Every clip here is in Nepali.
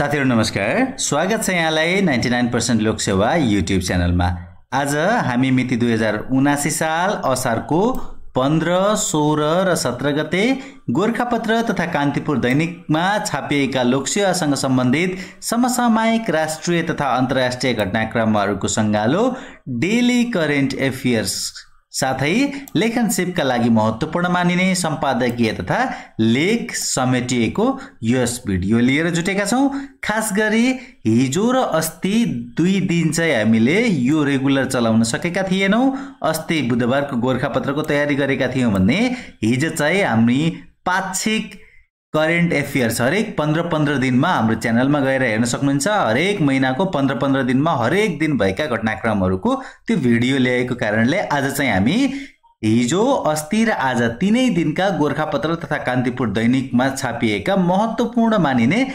साथीहरु नमस्कार, स्वागत छ यहाँलाई 99% लोकसेवा युट्युब च्यानलमा। आज हामी मिति 2079 साल असारको 15, 16 र 17 गते गोरखापत्र तथा कान्तिपुर दैनिकमा छापिएका लोकसेवासँग सम्बन्धित समसामयिक राष्ट्रिय तथा अन्तर्राष्ट्रिय घटनाक्रमहरूको सङ्गालो डेली करेन्ट एफेयर्स साथै लेखनसिपका लागि महत्त्वपूर्ण मानिने सम्पादकीय तथा लेख समेटिएको यस भिडियो लिएर जुटेका छौं। खास गरी हिजो र अस्ति 2 दिन चाहिँ हामीले यो रेगुलर चलाउन सकेका थिएनौं। अस्ति बुधबारको गोरखापत्रको तयारी गरेका थियौं भने हिजो चाहिँ हामी पाक्षिक करेन्ट एफेयर्स हरेक 15-15 दिनमा हाम्रो च्यानलमा गएर हेर्न सक्नुहुन्छ। हरेक महिनाको 15-15 दिनमा हरेक दिन भएका घटनाक्रमहरूको त्यो भिडियो ल्याएको कारणले आज चाहिँ हामी हिजो, अस्ति र आज तीनै दिनका गोरखापत्र तथा कान्तिपुर दैनिकमा छापिएका महत्त्वपूर्ण मानिने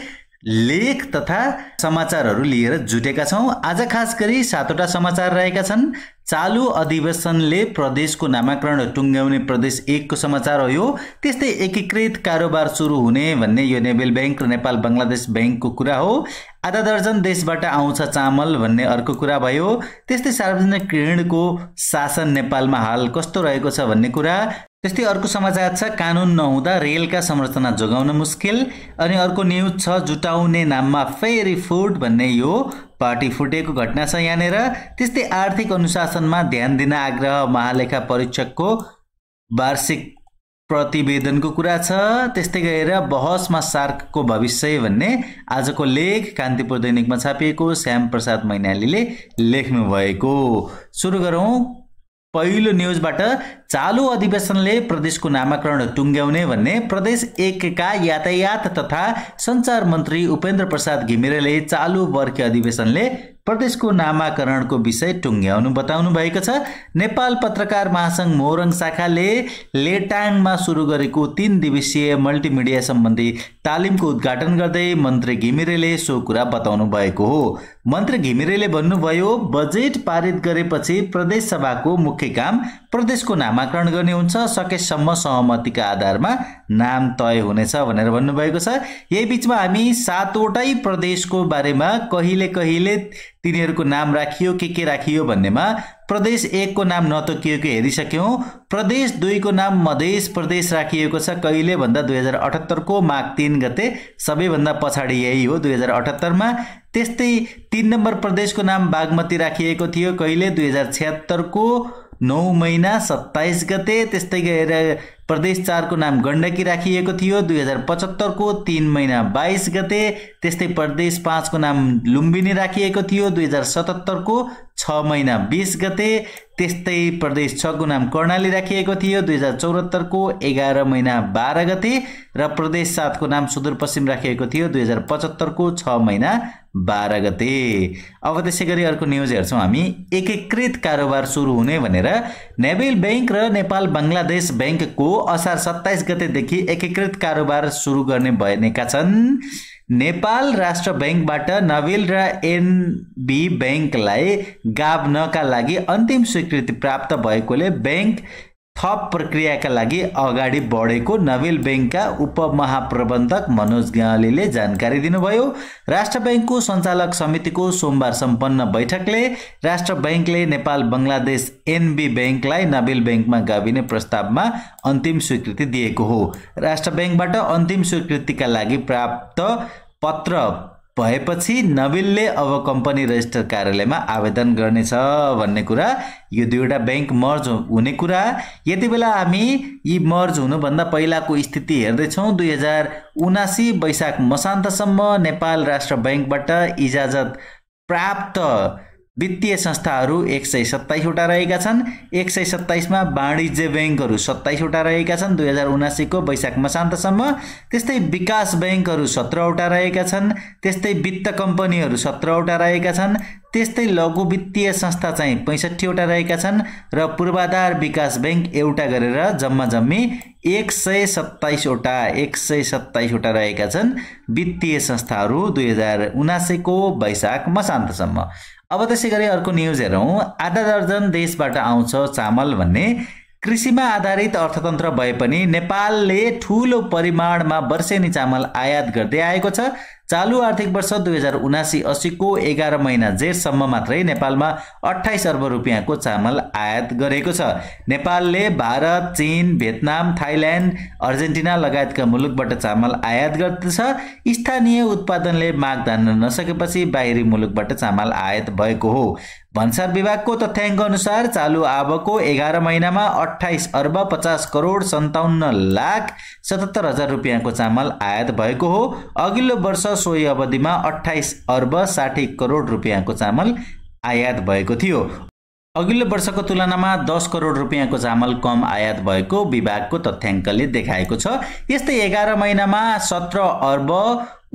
लेख तथा समाचारहरू लिएर जुटेका छौं। आज खास गरी 7 वटा समाचार रहेका छन्। चालु अधिवेशनले प्रदेशको नामाकरण टुङ्ग्याउने प्रदेश 1 को समाचार हो यो। त्यस्तै एकीकृत कारोबार सुरु हुने भन्ने यो नेभल बैंक र नेपाल बंगलादेश बैंकको कुरा हो। आधा दर्जन देशबाट आउँछ चामल भन्ने अर्को कुरा भयो। त्यस्तै सार्वजनिक ऋणको शासन नेपालमा हाल कस्तो रहेको छ भन्ने कुरा। त्यस्तै अर्को समाचार छ कानुन नहुँदा रेलका संरचना जोगाउन मुस्किल। अनि अर्को न्यूज छ जुटाउने नाममा फेरी फुड भन्ने यो पार्टी फुटेको घटना छ यहाँनेर। त्यस्तै आर्थिक अनुशासनमा ध्यान दिन आग्रह महालेखा परीक्षकको वार्षिक प्रतिवेदनको कुरा छ। त्यस्तै गएर बहसमा सार्कको भविष्य भन्ने आजको लेख कान्तिपुर दैनिकमा छापिएको श्याम प्रसाद मैनालीले लेख्नु भएको। सुरु गरौं पहिलो न्यूजबाट। चालु अधिवेशनले प्रदेशको नामाकरण टुङ्ग्याउने भन्ने प्रदेश 1 का यातायात तथा सञ्चार मन्त्री उपेन्द्र प्रसाद घिमिरेले चालु वर्ष अधिवेशनले प्रदेशको नामाकरणको विषय टुङ्ग्याउनु बताउनु भएको छ। नेपाल पत्रकार महासंघ मोरङ शाखाले लेटाङमा सुरु गरेको 3 दिवसीय मल्टिमिडिया सम्बन्धी तालिमको उद्घाटन गर्दै मन्त्री घिमिरेले सो कुरा बताउनु भएको हो। मन्त्री घिमिरेले भन्नुभयो, बजेट पारित गरेपछि प्रदेश सभाको मुख्य काम प्रदेशको नामाकरण गर्ने हुन्छ। सकेसम्म सहमतिका आधारमा नाम तय हुनेछ भनेर भन्नुभएको छ। यही बीचमा हामी 7 वटै प्रदेशको बारेमा कहिले कहिले तिनीहरूको नाम राखियो के राखियो भन्नेमा प्रदेश 1 को नाम नतोकिएको हेरिसक्यौं। प्रदेश 2 को नाम मधेस प्रदेश राखिएको छ। कहिले भन्दा 2078 को माघ 3 गते, सबैभन्दा पछाडि यही हो 2078 मा। त्यस्तै 3 नम्बर प्रदेशको नाम बागमती राखिएको थियो। कहिले 2076 को 9 महिना 27 गते। त्यस्तै गएर प्रदेश 4 को नाम गण्डकी राखिएको थियो 2075 को 3 महिना 22 गते। त्यस्तै प्रदेश 5 को नाम लुम्बिनी राखिएको थियो 2077 को 6 महिना 20 गते। त्यस्तै प्रदेश 6 को नाम कर्णाली राखिएको थियो 2074 को 11 महिना 12 गते र प्रदेश 7 को नाम सुदूरपश्चिम राखिएको थियो 2075 को 6 महिना 12 गते। अब त्यसै गरी अर्को न्यूज हेर्छौं हामी। एकीकृत कारोबार सुरु हुने भनेर नेभल बैंक र नेपाल बंगलादेश बैंकको असार 27 गतेदेखि एकीकृत कारोबार सुरु गर्ने भएका छन्। नेपाल राष्ट्र बैंकबाट नवेल र एनबी बैंकलाई गाभ्नका लागि अन्तिम स्वीकृति प्राप्त भएकोले बैंक थप प्रक्रियाका लागि अगाडि बढेको नवेल बैंकका उपमहाप्रबन्धक मनोज ग्यावालीले जानकारी दिनुभयो। राष्ट्र बैंकको सञ्चालक समितिको सोमबार सम्पन्न बैठकले राष्ट्र बैंकले नेपाल बंगलादेश एनबी बैंकलाई नवेल बैंकमा गाभिने प्रस्तावमा अन्तिम स्वीकृति दिएको हो। राष्ट्र बैंकबाट अन्तिम स्वीकृतिका लागि प्राप्त पत्र भएपछि नवेलले अब कम्पनी रजिस्टर कार्यालयमा आवेदन गर्नेछ भन्ने कुरा। यो दुईवटा बैंक मर्ज हुने कुरा। यति बेला हामी यी मर्ज हुनुभन्दा पहिलाको स्थिति हेर्दैछौँ। 2079 वैशाख मसान्तसम्म नेपाल राष्ट्र बैंकबाट इजाजत प्राप्त वित्तीय संस्थाहरू 127 वटा रहेका छन्। 127 मा वाणिज्य बैंकहरू 27 वटा रहेका छन् 2079 को वैशाख मसान्तसम्म। त्यस्तै विकास बैंकहरू 17 वटा रहेका छन्। त्यस्तै वित्त कम्पनीहरू 17 वटा रहेका छन्। त्यस्तै लघु वित्तीय संस्था चाहिँ 65 वटा रहेका छन् र पूर्वाधार विकास बैंक एउटा गरेर जम्मा जम्मी 127 वटा रहेका छन् वित्तीय संस्थाहरू 2079 को वैशाख मसान्तसम्म। अब त्यसै गरी अर्को न्यूज हेरौं। आधा दर्जन देशबाट आउँछ चामल भन्ने कृषिमा आधारित अर्थतन्त्र भए पनि नेपालले ठूलो परिमाणमा वर्षेनी चामल आयात गर्दै आएको छ। चालू आर्थिक वर्ष 2079-80 को 11 महिना जेठसम्म मात्रै नेपालमा 28 अर्ब रुपियाँको चामल आयात गरेको छ। नेपालले भारत, चीन, भियतनाम, थाइल्यान्ड, अर्जेन्टिना लगायतका मुलुकबाट चामल आयात गर्दछ। स्थानीय उत्पादनले माग तान्न नसकेपछि बाहिरी मुलुकबाट चामल आयात भएको हो। भन्सार विभागको तथ्याङ्क अनुसार चालू आवको 11 महिनामा 28 अर्ब 50 करोड 57 लाख 77 हजार रुपियाँको चामल आयात भएको हो। अघिल्लो वर्ष सोही अवधिमा 28 अर्ब 60 करोड रुपियाँको चामल आयात भएको थियो। अघिल्लो वर्षको तुलनामा 10 करोड रुपियाँको चामल कम आयात भएको विभागको तथ्याङ्कले देखाएको छ। यस्तै 11 महिनामा 17 अर्ब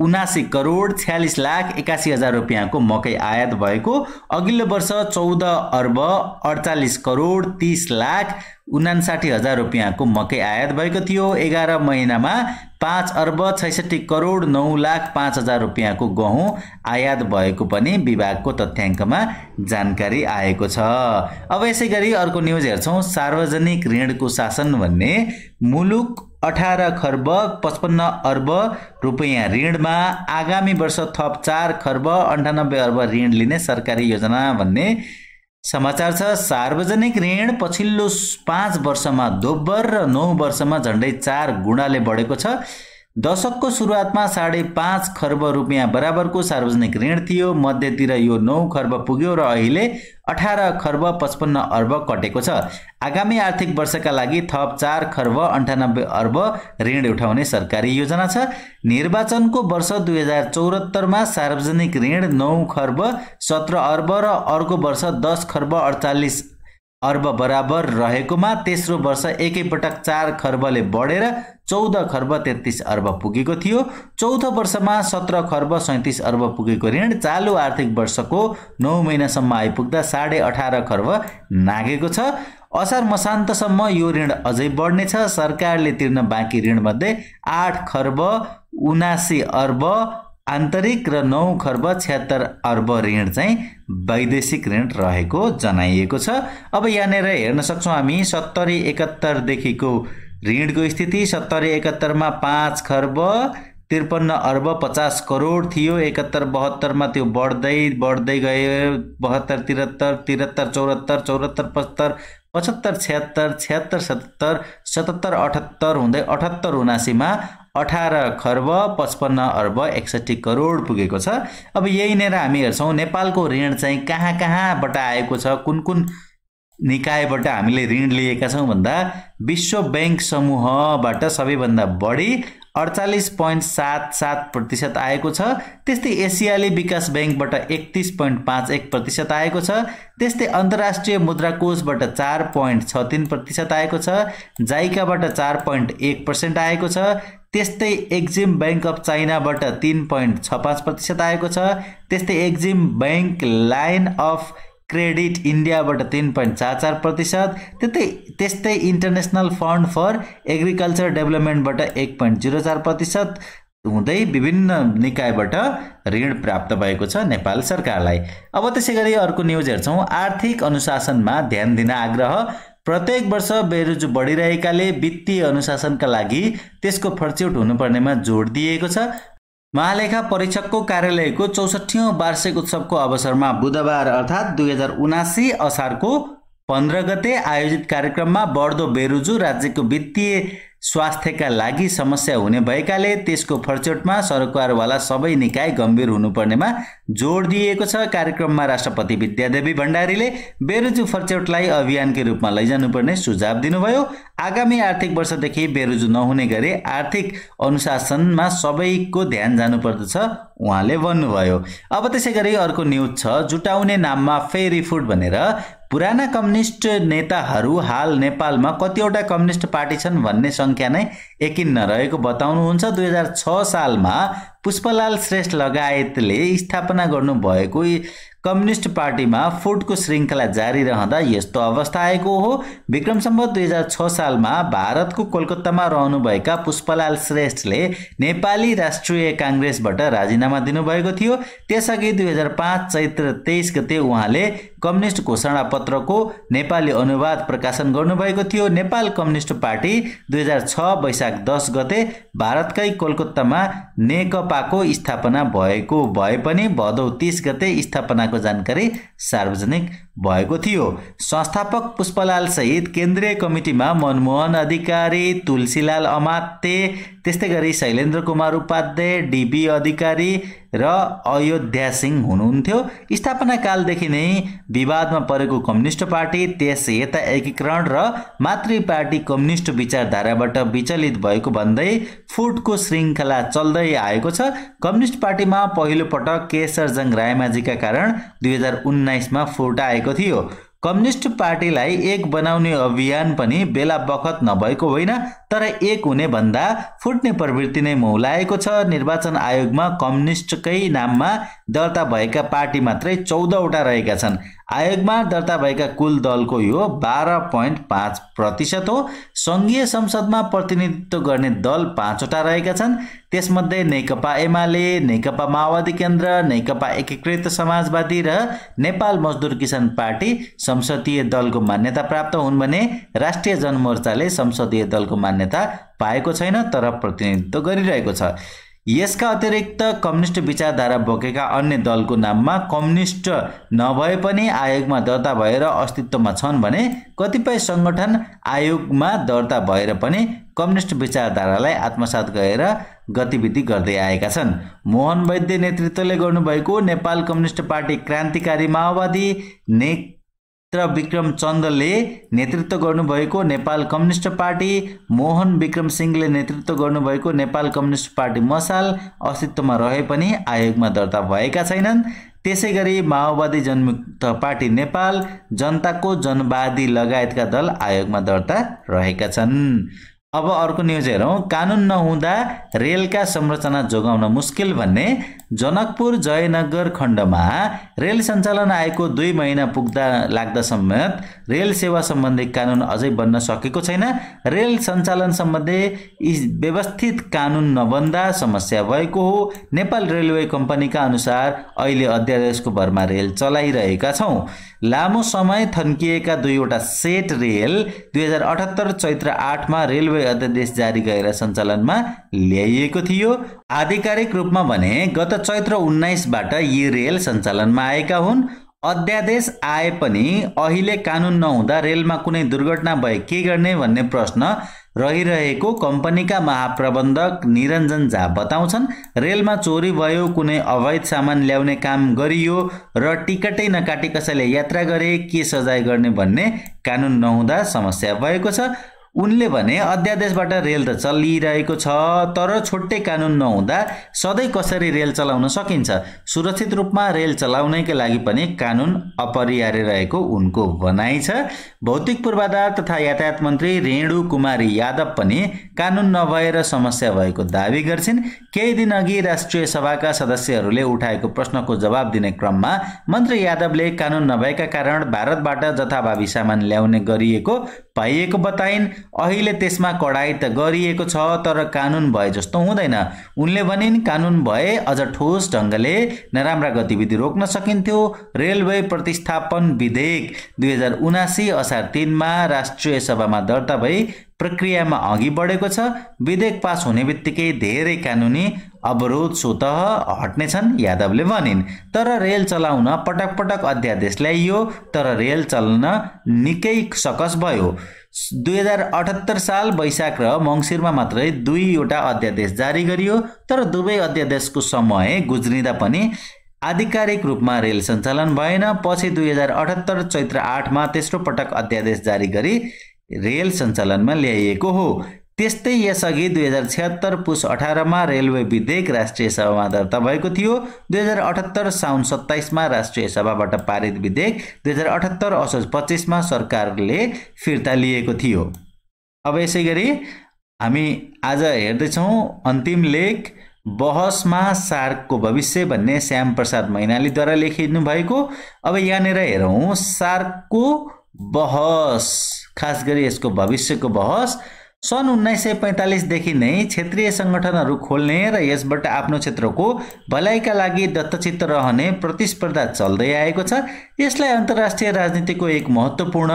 79 करोड 46 लाख 81 हजार रुपियाँको मकै आयात भएको। अघिल्लो वर्ष 14 अर्ब 48 करोड 30 लाख 59 हजार रुपियाँको मकै आयात भएको थियो। 11 महिनामा 5 अर्ब 66 करोड 9 लाख 5 हजार रुपियाँको गहुँ आयात भएको पनि विभागको तथ्याङ्कमा जानकारी आएको छ। अब यसै गरी अर्को न्युज हेर्छौँ। सार्वजनिक ऋणको शासन भन्ने मुलुक 18 खर्ब 55 अर्ब रुपियाँ ऋणमा आगामी वर्ष थप 4 खर्ब 98 अर्ब ऋण लिने सरकारी योजना भन्ने समाचार छ। सार्वजनिक ऋण पछिल्लो 5 वर्षमा दोब्बर र 9 वर्षमा झण्डै 4 गुणाले बढेको छ। दशकको सुरुवातमा 5.5 खर्ब रुपियाँ बराबरको सार्वजनिक ऋण थियो। मध्यतिर यो 9 खर्ब पुग्यो र अहिले 18 खर्ब 55 अर्ब कटेको छ। आगामी आर्थिक वर्षका लागि थप 4 खर्ब 98 अर्ब ऋण उठाउने सरकारी योजना छ। निर्वाचनको वर्ष 2074 मा सार्वजनिक ऋण 9 खर्ब 17 अर्ब र अर्को वर्ष 10 खर्ब 48 अर्ब बराबर रहेकोमा तेस्रो वर्ष एकैपटक 4 खर्बले बढेर 14 खर्ब 33 अर्ब पुगेको थियो। चौथो वर्षमा 17 खर्ब 37 अर्ब पुगेको ऋण चालु आर्थिक वर्षको 9 महिनासम्म आइपुग्दा 18.5 खर्ब नागेको छ। असार मसान्तसम्म यो ऋण अझै बढ्नेछ। सरकारले तिर्न बाँकी ऋणमध्ये 8 खर्ब 79 अर्ब आन्तरिक र 9 खर्ब 76 अर्ब ऋण चाहिँ वैदेशिक ऋण रहेको जनाइएको छ। अब यहाँनिर हेर्न सक्छौँ हामी 70-71 देखिको ऋणको स्थिति। 70-71 मा 5 खर्ब 53 अर्ब 50 करोड थियो। 71-72 मा त्यो बढ्दै गयो। 72-73 73-74 74-75 75-76 76-77 77-78 हुँदै 78-79 मा 18 खर्ब 55 अर्ब 61 करोड पुगेको छ। अब यहीँनिर हामी हेर्छौँ नेपालको ऋण चाहिँ कहाँबाट आएको छ, कुन निकायबाट हामीले ऋण लिएका छौँ भन्दा विश्व बैंक समूहबाट सबैभन्दा बढी 48.77% आएको छ। त्यस्तै एसियाली विकास बैंकबाट 31.51% आएको छ। त्यस्तै अन्तर्राष्ट्रिय मुद्रा कोषबाट 4.63% आएको छ। जाइकाबाट 4.1% आएको छ। त्यस्तै एक्जिम बैंक अफ चाइनाबाट 3.65% आएको छ। त्यस्तै Exim bank line of credit इन्डियाबाट 3.44%, त्यस्तै इन्टरनेशनल फन्ड फर एग्रिकल्चर डेभलपमेन्टबाट 1.04% हुँदै विभिन्न निकायबाट ऋण प्राप्त भएको छ नेपाल सरकारलाई। अब त्यसैगरी अर्को न्युज हेर्छौँ। आर्थिक अनुशासनमा ध्यान दिन आग्रह। प्रत्येक वर्ष बेरोजगारी बढिरहेकाले वित्तीय अनुशासनका लागि त्यसको फर्च्युट हुनुपर्नेमा जोड दिएको छ। महालेखा परीक्षकको कार्यालयको 64औं वार्षिक उत्सवको अवसरमा बुधबार अर्थात् 2079 असारको 15 गते आयोजित कार्यक्रममा बढ्दो बेरोजगारी राज्यको वित्तीय स्वास्थ्यका लागि समस्या हुने भएकाले त्यसको फर्च्युटमा सरकारवाला सबै निकाय गम्भीर हुनुपर्नेमा जोड दिएको छ। कार्यक्रममा राष्ट्रपति विद्यादेवी भण्डारीले बेरोजगारी फर्च्युटलाई अभियानकै रूपमा लैजानुपर्ने सुझाव दिनुभयो। आगामी आर्थिक वर्षदेखि बेरोजगारी नहुने गरी आर्थिक अनुशासनमा सबैको ध्यान जानुपर्दछ उहाँले भन्नुभयो। अब त्यसैगरी अर्को न्युज छ। जुटाउने नाममा फेरी फुड भनेर पुराना कम्युनिस्ट नेताहरू हाल नेपालमा कतिवटा कम्युनिस्ट पार्टी छन् भन्ने संख्या नै यकिन नरहेको बताउनुहुन्छ। 2006 सालमा पुष्पलाल श्रेष्ठ लगायतले स्थापना गर्नुभएको कम्युनिस्ट पार्टीमा फुटको श्रृङ्खला जारी रहँदा यस्तो अवस्था आएको हो। विक्रम सम्वत 2006 सालमा भारतको कोलकातामा रहनुभएका पुष्पलाल श्रेष्ठले नेपाली राष्ट्रिय काङ्ग्रेसबाट राजीनामा दिनुभएको थियो। त्यसअघि 2005 चैत्र 23 गते उहाँले कम्युनिस्ट घोषणापत्रको नेपाली अनुवाद प्रकाशन गर्नुभएको थियो। नेपाल कम्युनिस्ट पार्टी 2006 वैशाख 10 गते भारतकै कोलकातामा नेकपाको स्थापना भएको भए पनि भदौ 30 गते स्थापनाको जानकारी सार्वजनिक भएको थियो। संस्थापक पुष्पलाल सहित केन्द्रीय कमिटीमा मनमोहन अधिकारी, तुलसीलाल अमात्य, त्यस्तै गरी शैलेन्द्र कुमार उपाध्याय, डीबी अधिकारी र अयोध्या सिंह हुनुहुन्थ्यो। स्थापना कालदेखि नै विवादमा परेको कम्युनिस्ट पार्टी त्यस यता एकीकरण र मातृ पार्टी कम्युनिस्ट विचारधाराबाट विचलित भएको भन्दै फुटको श्रृङ्खला चल्दै आएको छ। कम्युनिस्ट पार्टीमा पहिलो पटक केशरजङ रायमाझीका कारण 2019 मा फुट आएको थियो। कम्युनिस्ट पार्टीलाई एक बनाउने अभियान पनि बेला बखत नभएको होइन, तर एक हुने भन्दा फुट्ने प्रवृत्ति नै मौलाएको छ। निर्वाचन आयोगमा कम्युनिस्टकै नाममा दर्ता भएका पार्टी मात्रै 14 वटा रहेका छन्। आयोगमा दर्ता भएका कुल दलको यो 12.5% हो। संघीय संसदमा प्रतिनिधित्व गर्ने दल 5 वटा रहेका छन्। त्यसमध्ये नेकपा एमाले, नेकपा माओवादी केन्द्र, नेकपा एकीकृत समाजवादी र नेपाल मजदुर किसान पार्टी संसदीय दलको मान्यता प्राप्त हुन् भने राष्ट्रिय जनमोर्चाले संसदीय दलको मान्यता पाएको छैन, तर प्रतिनिधित्व गरिरहेको छ। यसका अतिरिक्त कम्युनिस्ट विचारधारा बोकेका अन्य दलको नाममा कम्युनिस्ट नभए पनि आयोगमा दर्ता भएर अस्तित्वमा छन् भने कतिपय संगठन आयोगमा दर्ता भएर पनि कम्युनिस्ट विचारधारालाई आत्मसात गरेर गतिविधि गर्दै आएका छन्। मोहन वैद्य नेतृत्वले गर्नुभएको नेपाल कम्युनिस्ट पार्टी क्रान्तिकारी माओवादी, विक्रम चन्दले नेतृत्व गर्नुभएको नेपाल कम्युनिस्ट पार्टी, मोहन विक्रम सिंहले नेतृत्व गर्नुभएको नेपाल कम्युनिस्ट पार्टी मसाल अस्तित्वमा रहे पनि आयोगमा दर्ता भएका छैनन्। त्यसैगरी माओवादी जनमुक्त पार्टी नेपाल, जनताको जनवादी लगायतका दल आयोगमा दर्ता रहेका छन्। अब अर्को न्युज हेरौँ। कानुन नहुँदा रेलका संरचना जोगाउन मुस्किल भन्ने जनकपुर जयनगर खण्डमा रेल सञ्चालन आएको 2 महिना पुग्दा लाग्दा समेत रेल सेवा सम्बन्धी कानुन अझै बन्न सकेको छैन। रेल सञ्चालन सम्बन्धी व्यवस्थित कानुन नबन्दा समस्या भएको हो। नेपाल रेलवे कम्पनीका अनुसार अहिले अध्यादेशको भरमा रेल चलाइरहेका छौँ। लामो समय थन्किएका 2 वटा सेट रेल 2078 चैत्र 8 मा रेलवे अध्यादेश जारी गरेर सञ्चालनमा ल्याइएको थियो। आधिकारिक रूपमा भने गत चैत्र 19 बाट यी रेल सञ्चालनमा आएका हुन्। अध्यादेश आए पनि अहिले कानुन नहुँदा रेलमा कुनै दुर्घटना भए के गर्ने भन्ने प्रश्न रहिरहेको कम्पनीका महाप्रबन्धक निरञ्जन झा बताउँछन्। रेलमा चोरी भयो, कुनै अवैध सामान ल्याउने काम गरियो र टिकटै नकाटी कसैले यात्रा गरे के सजाय गर्ने भन्ने कानुन नहुँदा समस्या भएको छ। उनले भने अध्यादेशबाट रेल त चलिरहेको छ, तर छुट्टै कानुन नहुँदा सधैँ कसरी रेल चलाउन सकिन्छ? सुरक्षित रूपमा रेल चलाउनैका लागि पनि कानुन अपरिहार्य रहेको उनको भनाइ छ। भौतिक पूर्वाधार तथा यातायात मन्त्री रेणु कुमारी यादव पनि कानुन नभएर समस्या भएको दावी गर्छिन्। केही दिन अघि राष्ट्रिय सभाका सदस्यहरूले उठाएको प्रश्नको जवाब दिने क्रममा मन्त्री यादवले कानुन नभएका कारण भारतबाट जथाभावी सामान ल्याउने गरिएको पाइएको बताइन्। अहिले त्यसमा कडाई त गरिएको छ, तर कानुन भए जस्तो हुँदैन। उनले भनिन् कानुन भए अझ ठोस ढङ्गले नराम्रा गतिविधि रोक्न सकिन्थ्यो। रेलवे प्रतिस्थापन विधेयक 2079 असार 3 मा राष्ट्रिय सभामा दर्ता भई प्रक्रियामा अघि बढेको छ। विधेयक पास हुने बित्तिकै धेरै कानुनी अवरोध स्वतः हट्नेछन्, यादवले भनिन्। तर रेल चलाउन पटक पटक अध्यादेश ल्याइयो, तर रेल चल्न निकै सकस भयो। 2078 साल वैशाख र मङ्सिरमा मात्रै 2 वटा अध्यादेश जारी गरियो, तर दुवै अध्यादेशको समय गुज्रिँदा पनि आधिकारिक रूपमा रेल सञ्चालन भएन। पछि 2078 चैत्र 8 मा तेस्रो पटक अध्यादेश जारी गरी रेल सञ्चालनमा ल्याइएको हो। त्यस्तै यसअघि 2076 पुस 18 मा रेलवे विधेयक राष्ट्रिय सभामा दर्ता भएको थियो। 2078 साउन 27 मा राष्ट्रिय सभाबाट पारित विधेयक 2078 असोज 25 मा सरकारले फिर्ता लिएको थियो। अब यसैगरी हामी आज हेर्दैछौँ अन्तिम लेख बहसमा सार्कको भविष्य भन्ने श्याम प्रसाद मैनालीद्वारा लेखिनु भएको। अब यहाँनिर हेरौँ सार्कको बहस, खास गरी यसको भविष्यको बहस सन् 1945 देखि नै क्षेत्रीय संगठनहरू खोल्ने र यसबाट आफ्नो क्षेत्रको भलाइका लागि दत्तचित्त रहने प्रतिस्पर्धा चल्दै आएको छ। यसलाई अन्तर्राष्ट्रिय राजनीतिको एक महत्त्वपूर्ण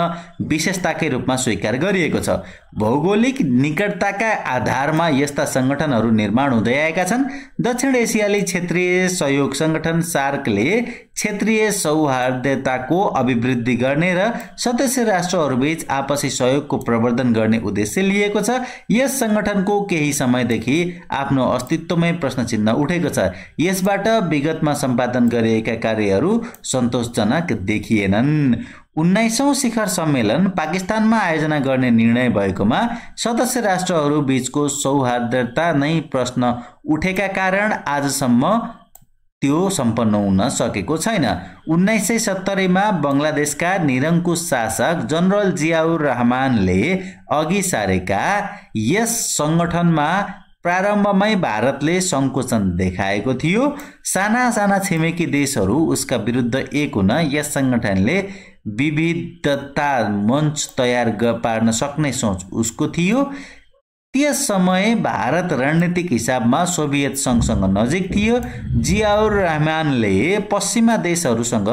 विशेषताकै रूपमा स्वीकार गरिएको छ। भौगोलिक निकटताका आधारमा यस्ता संगठनहरू निर्माण हुँदै आएका छन्। दक्षिण एसियाली क्षेत्रीय सहयोग संगठन सार्कले क्षेत्रीय सौहार्दताको अभिवृद्धि गर्ने र सदस्य राष्ट्रहरूबीच आपसी सहयोगको प्रवर्धन गर्ने उद्देश्य लिएको छ। यस संगठनको केही समयदेखि आफ्नो अस्तित्वमै प्रश्न चिन्ह उठेको छ। यसबाट विगतमा सम्पादन गरिएका कार्यहरू सन्तोषजनक देखिएनन्। 19औं शिखर सम्मेलन पाकिस्तानमा आयोजना गर्ने निर्णय भएकोमा सदस्य राष्ट्रहरू बीचको सौहार्दता नै प्रश्न उठेका कारण आजसम्म त्यो सम्पन्न हुन सकेको छैन। 1970 मा बङ्गलादेशका निरङ्कुश शासक जनरल जियाउर रहमानले अघि सारेका यस संगठनमा प्रारम्भमै भारतले सङ्कोचन देखाएको थियो। साना साना छिमेकी देशहरू उसका विरुद्ध एक हुन यस संगठनले विविधता मञ्च तयार पार्न सक्ने सोच उसको थियो। त्यस समय भारत रणनीतिक हिसाबमा सोभियत सङ्घसँग नजिक थियो। जियाउर रहमानले पश्चिमा देशहरूसँग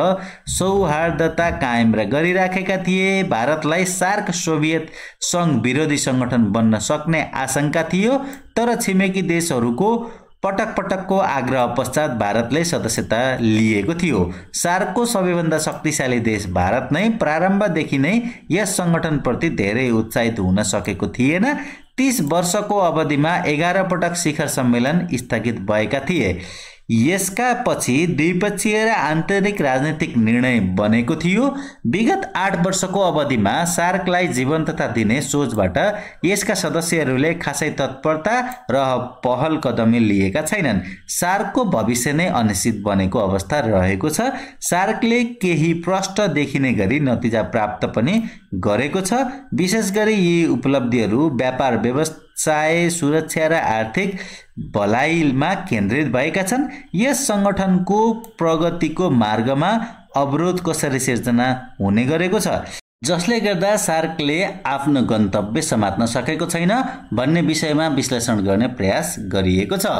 सौहार्दता कायम गरिराखेका थिए। भारतलाई सार्क सोभियत सङ्घ विरोधी सङ्गठन बन्न सक्ने आशंका थियो, तर छिमेकी देशहरूको पटक पटकको आग्रह पश्चात भारतले सदस्यता लिएको थियो। सार्कको सबैभन्दा शक्तिशाली देश भारत नै प्रारम्भदेखि नै यस सङ्गठनप्रति धेरै उत्साहित हुन सकेको थिएन। 30 वर्षको अवधिमा 11 पटक शिखर सम्मेलन स्थगित भएका थिए। यसका पछि द्विपक्षीय र आन्तरिक राजनीतिक निर्णय बनेको थियो। विगत 8 वर्षको अवधिमा सार्कलाई जीवन्तता दिने सोचबाट यसका सदस्यहरूले खासै तत्परता र पहल कदमी लिएका छैनन्। सार्कको भविष्य नै अनिश्चित बनेको अवस्था रहेको छ। सार्कले केही प्रष्ट देखिने गरी नतिजा प्राप्त पनि गरेको छ। विशेष गरी यी उपलब्धिहरू व्यापार व्यवसाय सुरक्षा र आर्थिक भलाइमा केन्द्रित भएका छन्। यस संगठनको प्रगतिको मार्गमा अवरोध कसरी सिर्जना हुने गरेको छ, जसले गर्दा सार्कले आफ्नो गन्तव्य समात्न सकेको छैन भन्ने विषयमा विश्लेषण गर्ने प्रयास गरिएको छ।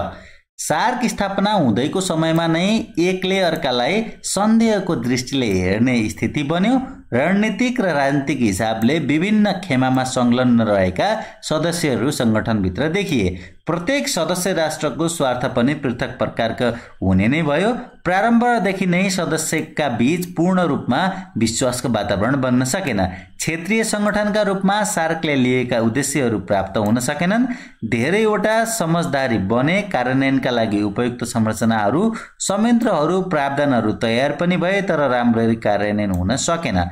सार्क स्थापना हुँदैको समयमा नै एकले अर्कालाई सन्देहको दृष्टिले हेर्ने स्थिति बन्यो। रणनीतिक र राजनीतिक हिसाबले विभिन्न खेमामा संलग्न रहेका सदस्यहरू संगठनभित्र देखिए। प्रत्येक सदस्य राष्ट्रको स्वार्थ पनि पृथक प्रकारका हुने नै भयो। प्रारम्भदेखि नै सदस्यका बीच पूर्ण रूपमा विश्वासको वातावरण बन्न सकेन। क्षेत्रीय संगठनका रूपमा सार्कले लिएका उद्देश्यहरू प्राप्त हुन सकेनन्। धेरैवटा समझदारी बने, कार्यान्वयनका लागि उपयुक्त संरचनाहरू, संयन्त्रहरू, प्रावधानहरू तयार पनि भए, तर राम्ररी कार्यान्वयन हुन सकेन।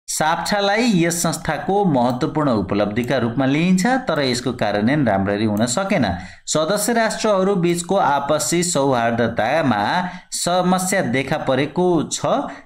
साप्ठालाई यस संस्थाको महत्त्वपूर्ण उपलब्धिका रूपमा लिइन्छ, तर यसको कार्यान्वयन राम्ररी हुन सकेन। सदस्य राष्ट्रहरू बीचको आपसी सौहार्दतामा समस्या देखा परेको छ।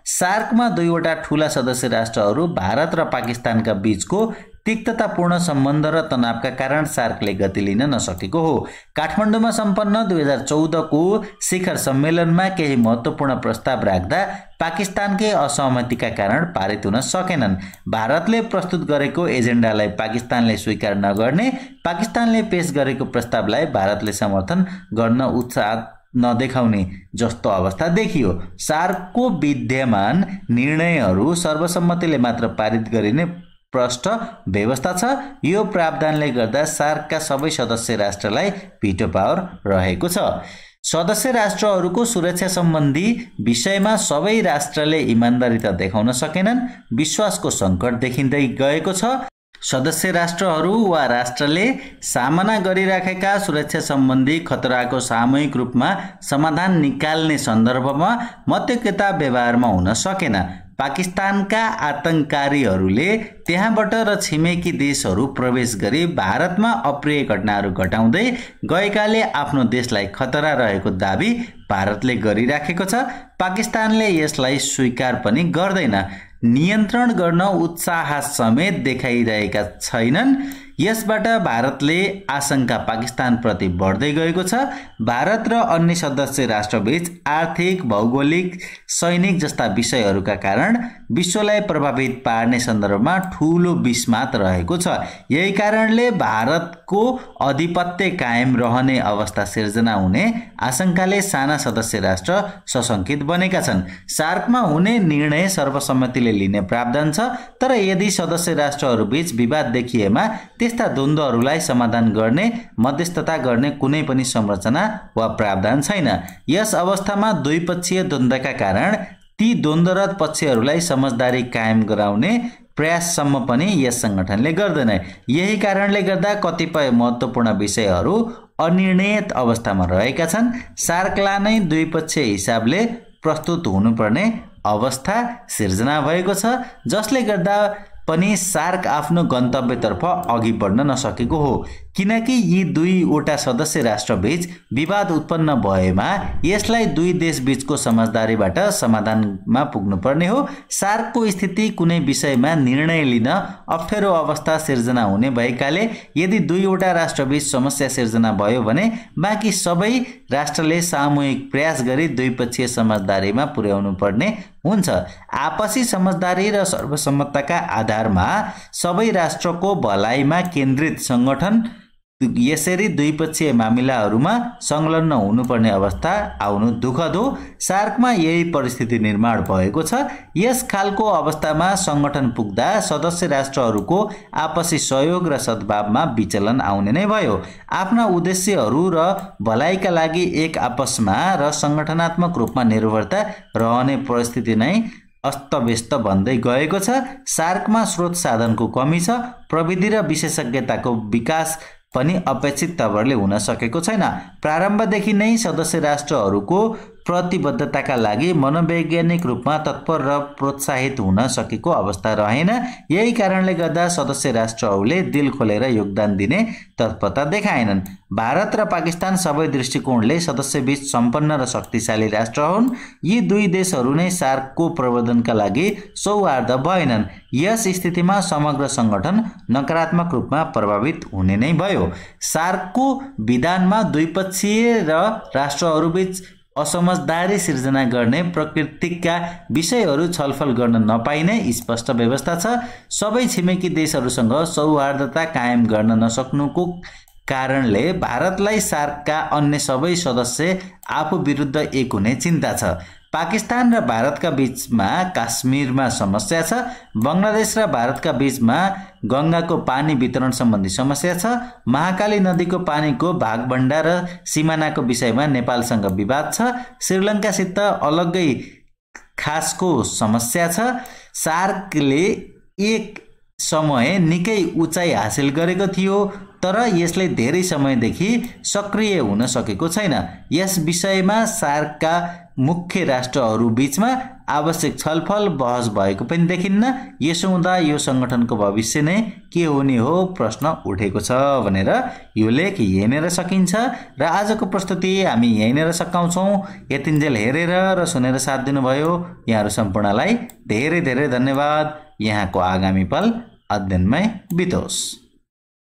सार्कमा दुईवटा ठूला सदस्य राष्ट्रहरू भारत र पाकिस्तानका बीचको तिक्ततापूर्ण सम्बन्ध र तनावका कारण सार्कले गति लिन नसकेको हो। काठमाडौँमा सम्पन्न 2014 को शिखर सम्मेलनमा केही महत्त्वपूर्ण प्रस्ताव राख्दा पाकिस्तानकै असहमतिका कारण पारित हुन सकेनन्। भारतले प्रस्तुत गरेको एजेन्डालाई पाकिस्तानले स्वीकार नगर्ने, पाकिस्तानले पेश गरेको प्रस्तावलाई भारतले समर्थन गर्न उत्साह नदेखाउने जस्तो अवस्था देखियो। सार्कको विद्यमान निर्णयहरू सर्वसम्मतिले मात्र पारित गरिने प्रष्ट व्यवस्था छ। यो प्रावधानले गर्दा सार्कका सबै सदस्य राष्ट्रलाई भिटो पावर रहेको छ। सदस्य राष्ट्रहरूको सुरक्षा सम्बन्धी विषयमा सबै राष्ट्रले इमानदारिता देखाउन सकेनन्। विश्वासको सङ्कट देखिँदै गएको छ। सदस्य राष्ट्रहरू वा राष्ट्रले सामना गरिराखेका सुरक्षा सम्बन्धी खतराको सामूहिक रूपमा समाधान निकाल्ने सन्दर्भमा मध्यस्थता व्यवहारमा हुन सकेन। पाकिस्तानका आतंककारीहरूले त्यहाँबाट र छिमेकी देशहरू प्रवेश गरी भारतमा अप्रिय घटनाहरू घटाउँदै गएकाले आफ्नो देशलाई खतरा रहेको दाबी भारतले गरिराखेको छ। पाकिस्तानले यसलाई स्वीकार पनि गर्दैन। नियन्त्रण गर्न उत्साह समेत देखाइरहेका छैनन्। यसबाट भारतले आशंका पाकिस्तानप्रति बढ्दै गएको छ। भारत र अन्य सदस्य राष्ट्रबीच आर्थिक, भौगोलिक, सैनिक जस्ता विषयहरूका कारण विश्वलाई प्रभावित पार्ने सन्दर्भमा ठूलो विस्मात रहेको छ। यही कारणले भारतको आधिपत्य कायम रहने अवस्था सिर्जना हुने आशंकाले साना सदस्य राष्ट्र सशंकित बनेका छन्। सार्कमा हुने निर्णय सर्वसम्मतिले लिने प्रावधान छ, तर यदि सदस्य राष्ट्रहरूबीच विवाद देखिएमा त्यस्ता द्वन्द्वहरूलाई समाधान गर्ने, मध्यस्थता गर्ने कुनै पनि संरचना वा प्रावधान छैन। यस अवस्थामा द्विपक्षीय द्वन्द्वका कारण ती द्वन्द्वरत पक्षहरूलाई समझदारी कायम गराउने प्रयाससम्म पनि यस संगठनले गर्दैन। यही कारणले गर्दा कतिपय महत्त्वपूर्ण विषयहरू अनिर्णित अवस्थामा रहेका छन्। सार्कलाई नै द्विपक्षीय हिसाबले प्रस्तुत हुनुपर्ने अवस्था सिर्जना भएको छ, जसले गर्दा पनि सार्क आफ्नो गन्तव्यतर्फ अघि बढ्न नसकेको हो। किनकि यी दुईवटा सदस्य राष्ट्रबीच विवाद उत्पन्न भएमा यसलाई दुई देशबीचको समझदारीबाट समाधानमा पुग्नुपर्ने हो। सार्कको स्थिति कुनै विषयमा निर्णय लिन अप्ठ्यारो अवस्था सिर्जना हुने भएकाले यदि दुईवटा राष्ट्रबीच समस्या सिर्जना भयो भने बाँकी सबै राष्ट्रले सामूहिक प्रयास गरी द्विपक्षीय समझदारीमा पुर्याउनु पर्ने हुन्छ। आपसी समझदारी र सर्वसम्मतका आधारमा सबै राष्ट्रको भलाइमा केन्द्रित संगठन यसरी द्विपक्षीय मामिलाहरूमा संलग्न हुनुपर्ने अवस्था आउनु दुःखद हो। सार्कमा यही परिस्थिति निर्माण भएको छ। यस खालको अवस्थामा संगठन पुग्दा सदस्य राष्ट्रहरूको आपसी सहयोग र सद्भावमा विचलन आउने नै भयो। आफ्ना उद्देश्यहरू र भलाइका लागि एक आपसमा र संगठनात्मक रूपमा निर्भरता रहने परिस्थिति नै अस्तव्यस्त बन्दै गएको छ। सार्कमा स्रोत साधनको कमी छ। प्रविधि र विशेषज्ञताको विकास पनि अपेक्षित तवरले हुन सकेको छैन। प्रारम्भदेखि नै सदस्य राष्ट्रहरूको प्रतिबद्धताका लागि मनोवैज्ञानिक रूपमा तत्पर र प्रोत्साहित हुन सकेको अवस्था रहेन। यही कारणले गर्दा सदस्य राष्ट्रहरूले दिल खोलेर योगदान दिने तत्परता देखाएनन्। भारत र पाकिस्तान सबै दृष्टिकोणले सदस्यबीच सम्पन्न र शक्तिशाली राष्ट्र हुन्। यी दुई देशहरू नै सार्कको प्रवर्धनका लागि सौहार्द भएनन्। यस स्थितिमा समग्र संगठन नकारात्मक रूपमा प्रभावित हुने नै भयो। सार्कको विधानमा द्विपक्षीय र राष्ट्रहरूबीच असमझदारी सिर्जना गर्ने प्रकृतिका विषयहरू छलफल गर्न नपाइने स्पष्ट व्यवस्था छ। सबै छिमेकी देशहरूसँग सौहार्दता कायम गर्न नसक्नुको कारणले भारतलाई सार्कका अन्य सबै सदस्य आफू विरुद्ध एक हुने चिन्ता छ। पाकिस्तान र भारतका बीचमा काश्मीरमा समस्या छ। बङ्गलादेश र भारतका बीचमा गङ्गाको पानी वितरण सम्बन्धी समस्या छ। महाकाली नदीको पानीको भागभण्डा र सिमानाको विषयमा नेपालसँग विवाद छ। श्रीलङ्कासित अलग्गै खासको समस्या छ। सार्कले एक समय निकै उचाइ हासिल गरेको थियो, तर यसले धेरै समयदेखि सक्रिय हुन सकेको छैन। यस विषयमा सार्कका मुख्य राष्ट्रहरू बीचमा आवश्यक छलफल बहस भएको पनि देखिन्न। यसो हुँदा यो संगठनको भविष्य नै के हुने हो प्रश्न उठेको छ भनेर यो लेख हेरेर सकिन्छ। र आजको प्रस्तुति हामी यहीँनेर सकाउँछौँ। यतिन्जेल हेरेर र सुनेर साथ दिनुभयो यहाँहरू सम्पूर्णलाई धेरै धेरै धन्यवाद। यहाँको आगामी पल अध्ययनमै बितोस्।